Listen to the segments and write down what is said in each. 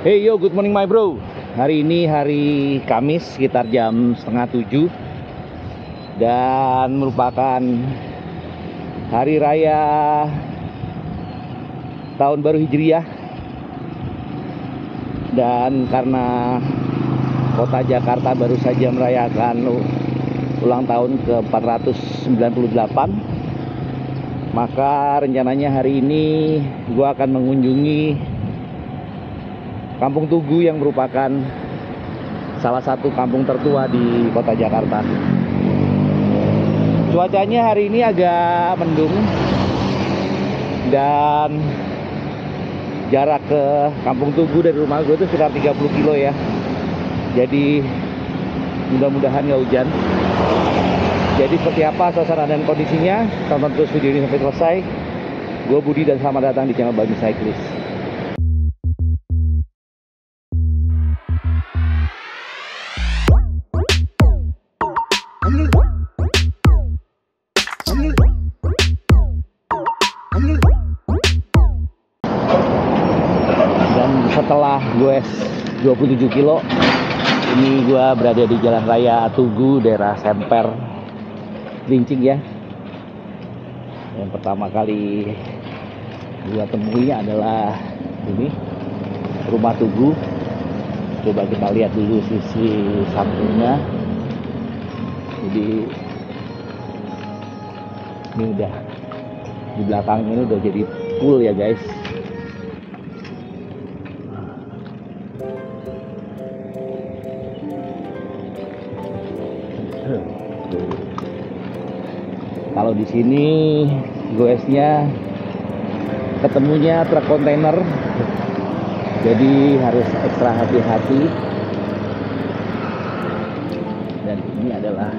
Hey yo, good morning my bro. Hari ini hari Kamis sekitar jam setengah 7 dan merupakan hari raya tahun baru Hijriah. Dan karena kota Jakarta baru saja merayakan ulang tahun ke-498, maka rencananya hari ini gua akan mengunjungi Kampung Tugu yang merupakan salah satu kampung tertua di kota Jakarta. Cuacanya hari ini agak mendung dan jarak ke Kampung Tugu dari rumah gue itu sekitar 30 kilo ya. Jadi mudah-mudahan nggak hujan. Jadi seperti apa suasana dan kondisinya, tonton terus video ini sampai selesai. Gue Budi dan selamat datang di channel Bami Cyclist. Setelah gue 27 kilo, ini gue berada di Jalan Raya Tugu, daerah Semper, Lincing ya. Yang pertama kali gue temui adalah ini, rumah Tugu. Coba kita lihat dulu sisi sampingnya. Jadi ini udah di belakang ini udah jadi pool ya guys. Kalau di sini goesnya ketemunya truk kontainer, jadi harus ekstra hati-hati. Dan ini adalah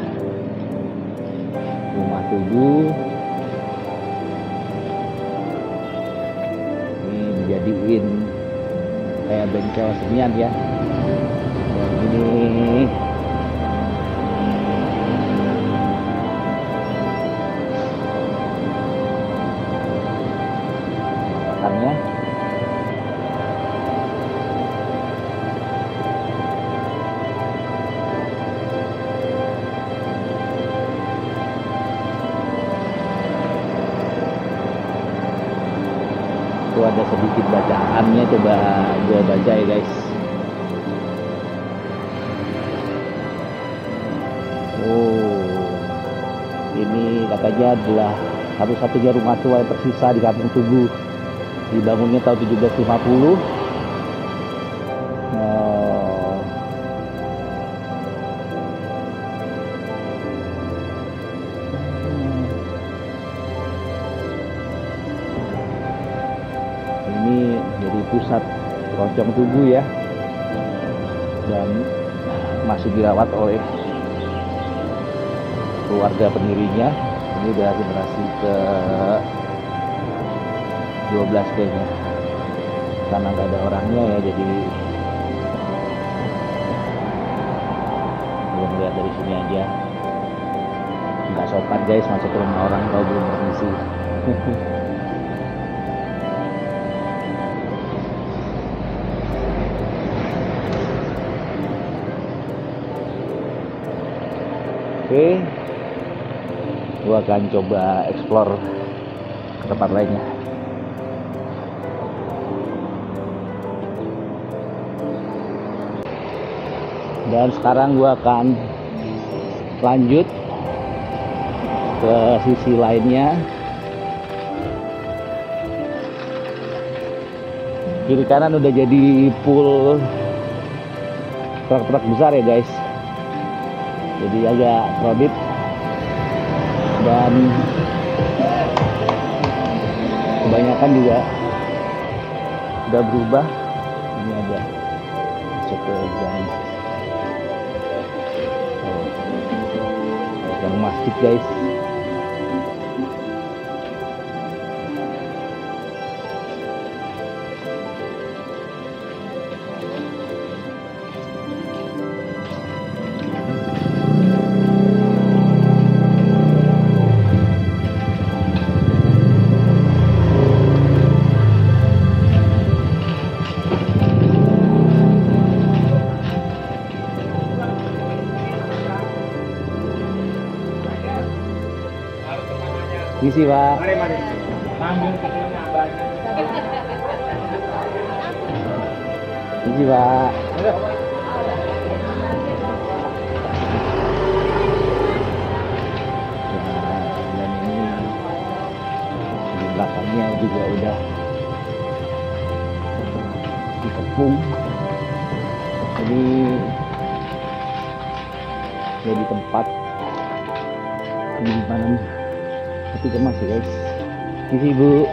rumah Tugu. Ini dijadiin kayak bengkel senian ya. Dan ini itu ada sedikit bacaannya, coba gue baca ya guys. Ini katanya adalah satu-satunya rumah tua yang tersisa di Kampung Tugu. Dibangunnya tahun 1750. Ini jadi pusat keroncong Tugu ya, dan masih dirawat oleh keluarga pendirinya. Ini udah generasi ke 12 kayaknya, karena nggak ada orangnya ya, jadi belum lihat dari sini aja. Nggak sopan guys masuk ke rumah orang kalau belum permisi. Oke, gua akan coba explore ke tempat lainnya. Dan sekarang gua akan lanjut ke sisi lainnya. Kiri kanan udah jadi pool truk-truk besar ya guys. Jadi agak crowded dan kebanyakan juga udah berubah. Ini ada masuk ke gang masjid guys. Isi, Pak. Mari, mari. Ambil kecilnya abahnya. Isi, Pak. Dan ini di belakangnya juga udah dikepung. Jadi tempat penyimpanan peti kemas ya guys. Isi, Bu.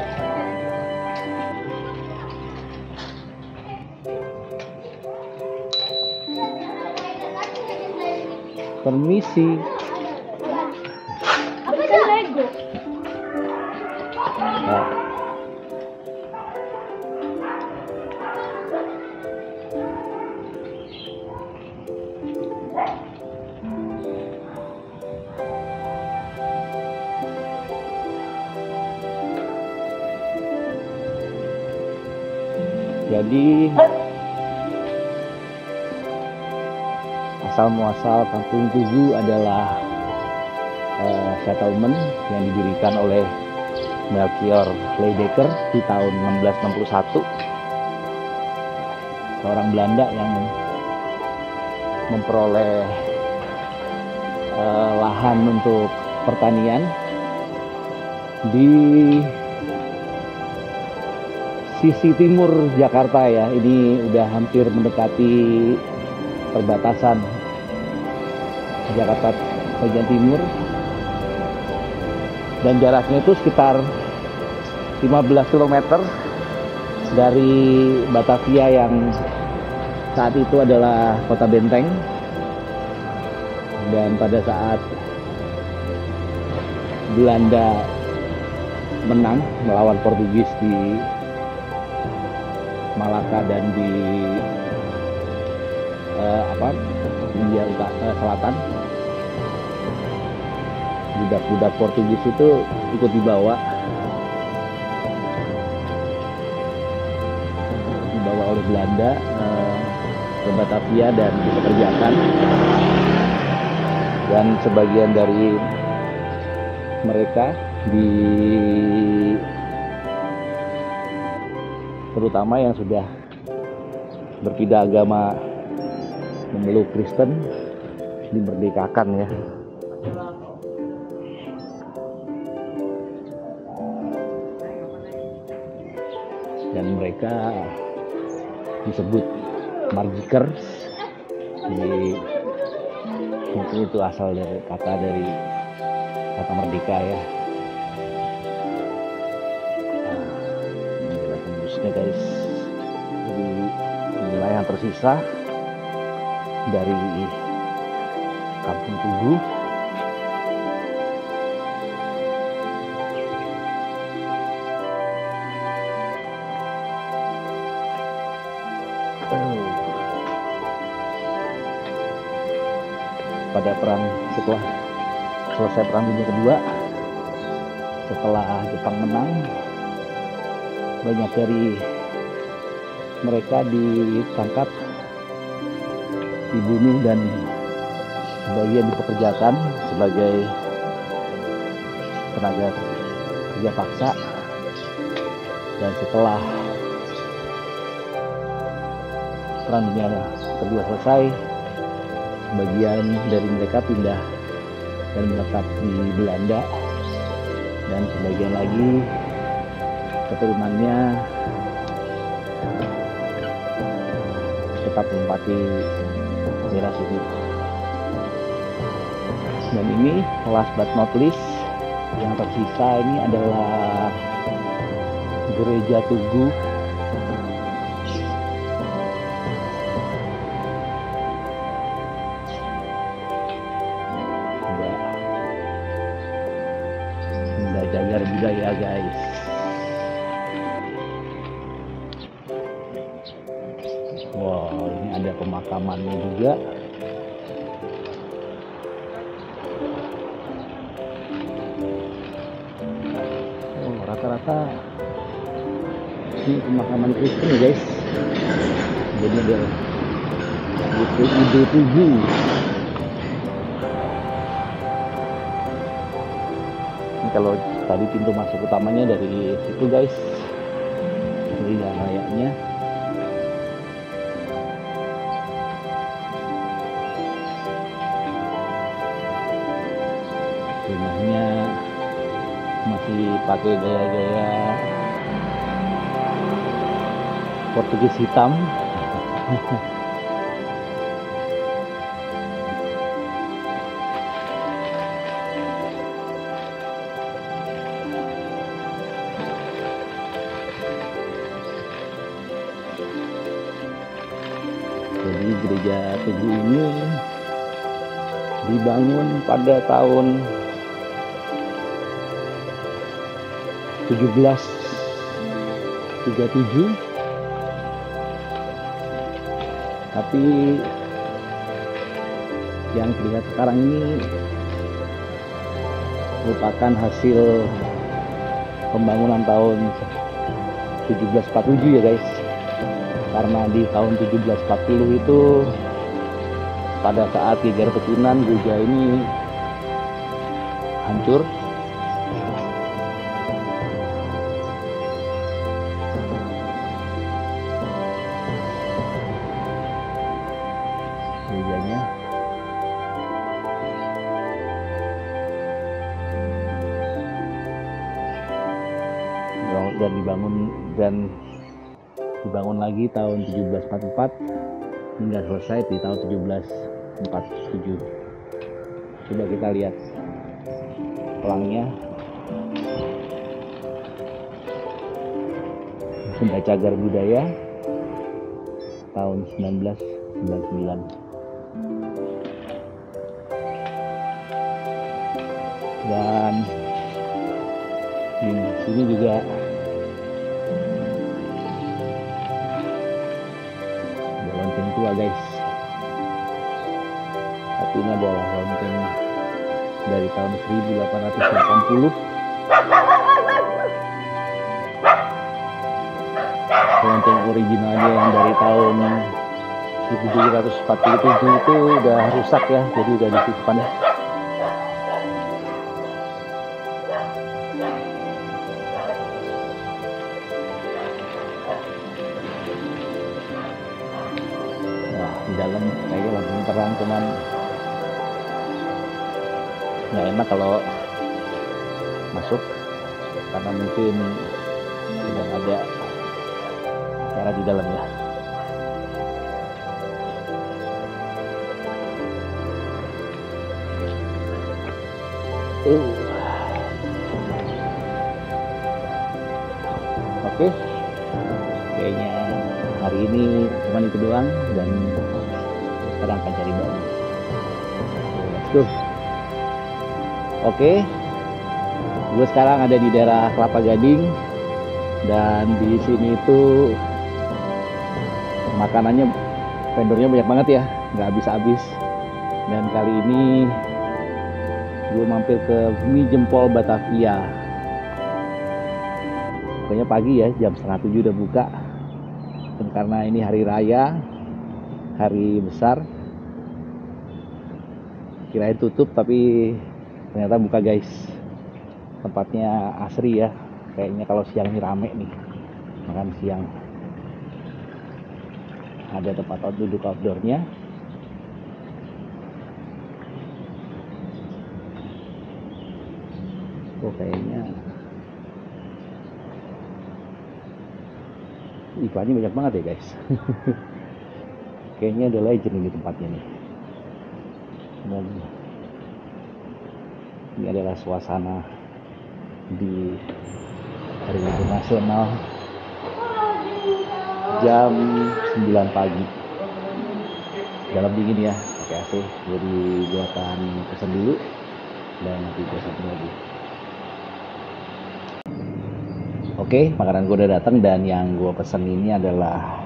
Permisi. Apa itu Lego? Nah, jadi asal muasal Kampung Tugu adalah settlement yang didirikan oleh Melchior Leidecker di tahun 1661, seorang Belanda yang memperoleh lahan untuk pertanian di sisi timur Jakarta ya. Ini udah hampir mendekati perbatasan Jakarta bagian timur, dan jaraknya itu sekitar 15 km dari Batavia yang saat itu adalah kota benteng. Dan pada saat Belanda menang melawan Portugis di Malaka dan di India Selatan, budak-budak Portugis itu ikut dibawa oleh Belanda ke Batavia dan dipekerjakan, dan sebagian dari mereka terutama yang sudah berpindah agama memeluk Kristen dimerdekakan ya. Dan mereka disebut Margikers. Jadi mungkin itu asal dari kata merdeka ya. Ini adalah tembusnya guys. Jadi inilah yang tersisa dari Kampung Tugu. Pada setelah selesai Perang Dunia Kedua, setelah Jepang menang, banyak dari mereka ditangkap, dibunuh, dan sebagian dipekerjakan sebagai tenaga kerja paksa. Dan setelah Perang Dunia Kedua selesai, sebagian dari mereka pindah dan menetap di Belanda, dan sebagian lagi keturunannya tetap menempati daerah sini. Dan ini last but not least yang tersisa ini adalah Gereja Tugu. Jagar budaya guys. Wow, ini ada pemakamannya juga. Oh, rata-rata ini pemakaman Kristen ya guys. Jadi ada ide Tugu. kalau tadi pintu masuk utamanya dari situ guys, dari jalan rayanya. Rumahnya masih pakai gaya-gaya Portugis hitam. Jadi gereja Tugu ini dibangun pada tahun 1737, tapi yang terlihat sekarang ini merupakan hasil pembangunan tahun 1747 ya guys. Karena di tahun 1740 itu pada saat geger pecinan gereja ini hancur. Gerejanya dan dibangun lagi tahun 1744 hingga selesai di tahun 1747. Coba kita lihat pelangnya. Benda Cagar Budaya tahun 1999. Dan di sini juga ada lonceng tua guys, tapi ini adalah lonceng dari tahun 1880. Lonceng originalnya yang dari tahun 1747 itu udah rusak ya, jadi udah disimpan ya. Di dalam kayaknya lampu terang, cuman nggak enak kalau masuk karena mungkin tidak ada cara di dalamnya. Oke, kayaknya hari ini cuma itu doang, dan sekarang akan cari bahan. Let's go. Oke, gue sekarang ada di daerah Kelapa Gading, dan di sini itu makanannya, vendornya banyak banget ya, nggak habis-habis. Dan kali ini gue mampir ke Mie Jempol Batavia. Pokoknya pagi ya, jam 6:30 udah buka. Dan karena ini hari raya, hari besar, kirain tutup tapi ternyata buka guys. Tempatnya asri ya, kayaknya kalau siang ini rame nih makan siang. Ada tempat duduk outdoornya. Oh, kayaknya iklannya banyak banget ya guys. Kayaknya ada legend di tempatnya nih. Dan ini adalah suasana di hari libur nasional jam 9 pagi. Dalam dingin ya, pakai AC. Jadi gue akan pesan dulu dan nanti gue sambung lagi. Oke, makanan gue udah datang, dan yang gue pesen ini adalah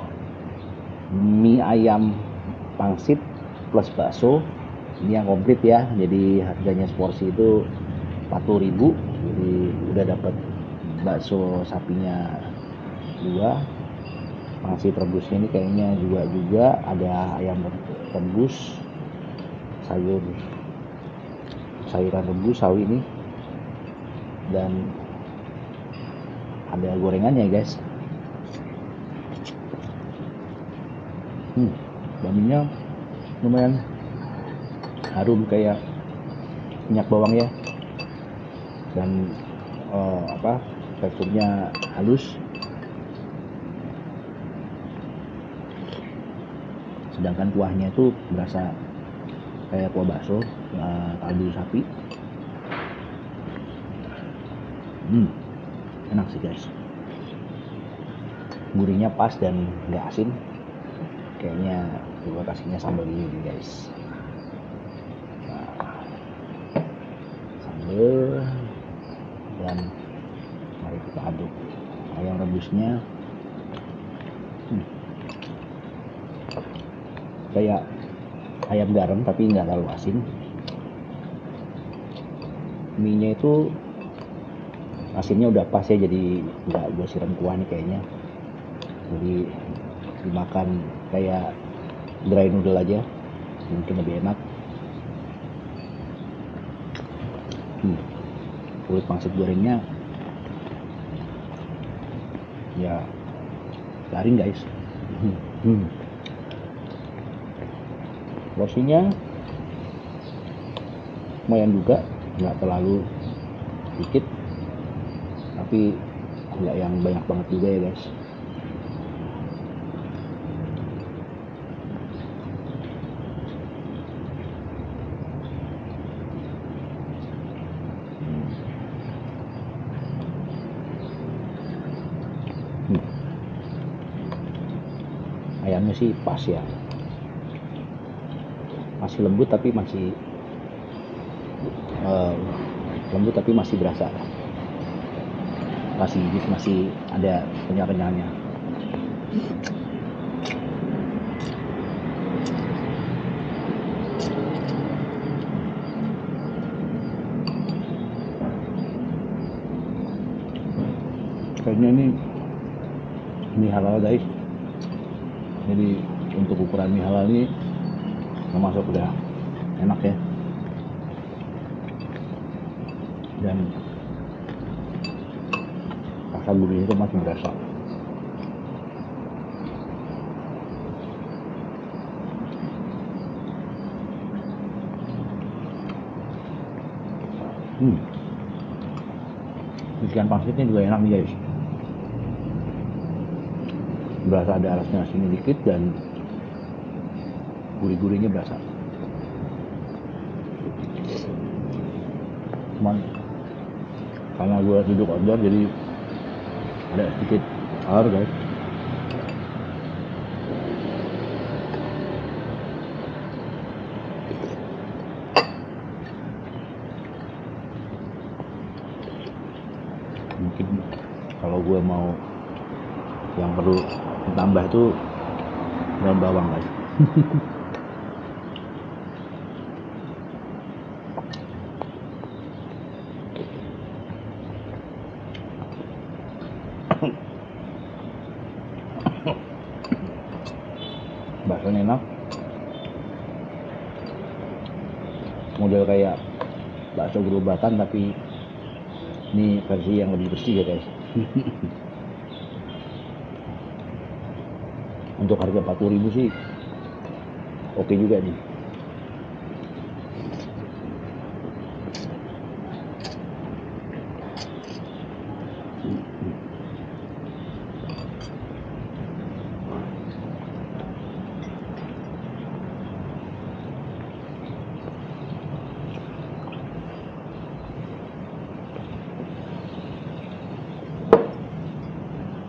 mie ayam pangsit plus bakso. Ini yang komplit ya, jadi harganya seporsi itu 40.000. Jadi udah dapat bakso sapinya 2, pangsit rebusnya ini kayaknya juga ada ayam rebus, sayuran rebus sawi ini, dan ada gorengannya guys. Baminya lumayan harum kayak minyak bawang ya, dan teksturnya halus, sedangkan kuahnya itu berasa kayak kuah bakso, kaldu sapi. Enak sih guys, gurihnya pas dan nggak asin. Kayaknya gue kasihnya sambal ini guys. Sambal, dan mari kita aduk ayam rebusnya. Kayak ayam garam tapi nggak terlalu asin. Mie-nya itu asinnya udah pas ya, jadi nggak gue siram kuah nih kayaknya. Jadi dimakan kayak dry noodle aja, mungkin lebih enak. Kulit pangsit gorengnya ya garing guys. Porsinya lumayan juga, nggak terlalu dikit tapi nggak yang banyak banget juga ya guys. Ayamnya sih pas ya, masih lembut tapi masih berasa, masih ada kenyal-kenyalnya. Kayaknya ini mie halal guys, jadi untuk ukuran mie halal ini termasuk udah enak ya, dan rasa gurih itu masih berasa. Ikan pangsitnya juga enak nih guys, berasa ada alasnya asinnya dikit dan gurih-gurihnya berasa. Cuman karena gue duduk outdoor jadi ada sedikit air guys. Mungkin kalau gue mau yang perlu ditambah itu daun bawang guys. Baksonya enak, model kayak bakso gerobatan tapi ini versi yang lebih bersih ya guys. Untuk harga 40.000 sih oke juga nih.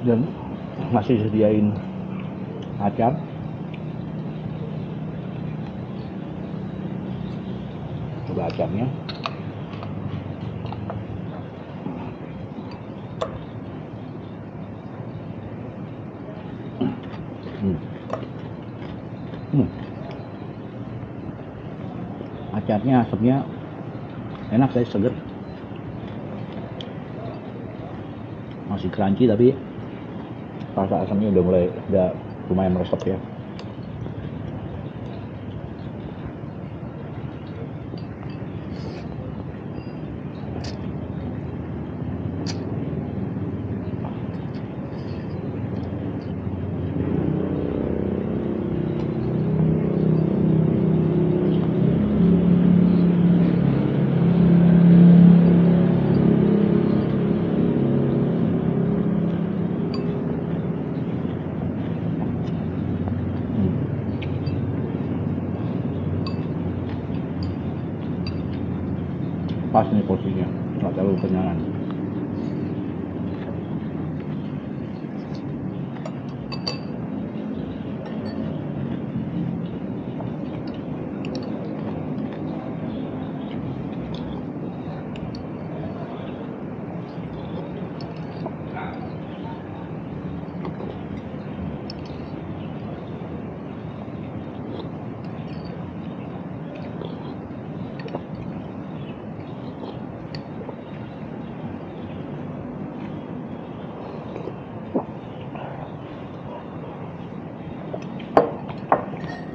Dan masih sediain acar. Coba acarnya. Acarnya asapnya enak guys, seger. Masih crunchy tapi rasa asamnya udah lumayan meresap ya. Pas nih porsinya, nggak terlalu kenyangan.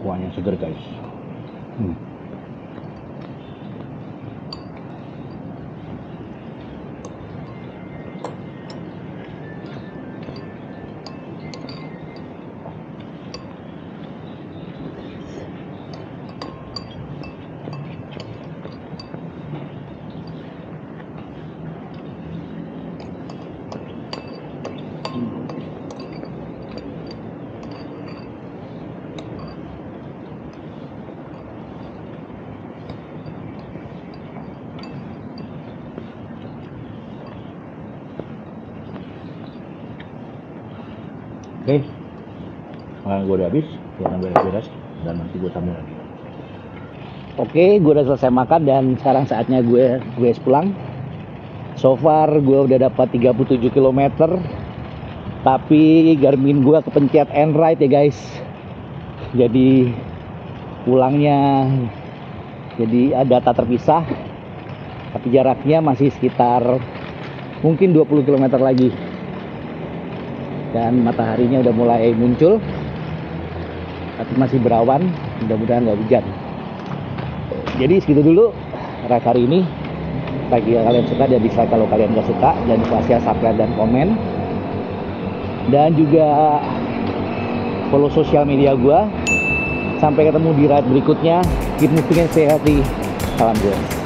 Kuahnya seger guys. Oke, makanan gue udah habis, gue akan beres-beres dan nanti gue sambung lagi. Oke, gue udah selesai makan dan sekarang saatnya gue pulang. So far gue udah dapat 37 km, tapi Garmin gue kepencet end right ya guys. Jadi pulangnya jadi ada data terpisah, tapi jaraknya masih sekitar mungkin 20 km lagi. Dan mataharinya udah mulai muncul, tapi masih berawan, mudah-mudahan nggak hujan. Jadi segitu dulu ride hari ini. Bagi yang kalian suka dan dislike kalau kalian nggak suka, dan kasih subscribe dan komen, dan juga follow sosial media gua. Sampai ketemu di ride berikutnya. Keep moving and stay healthy. Salam gue.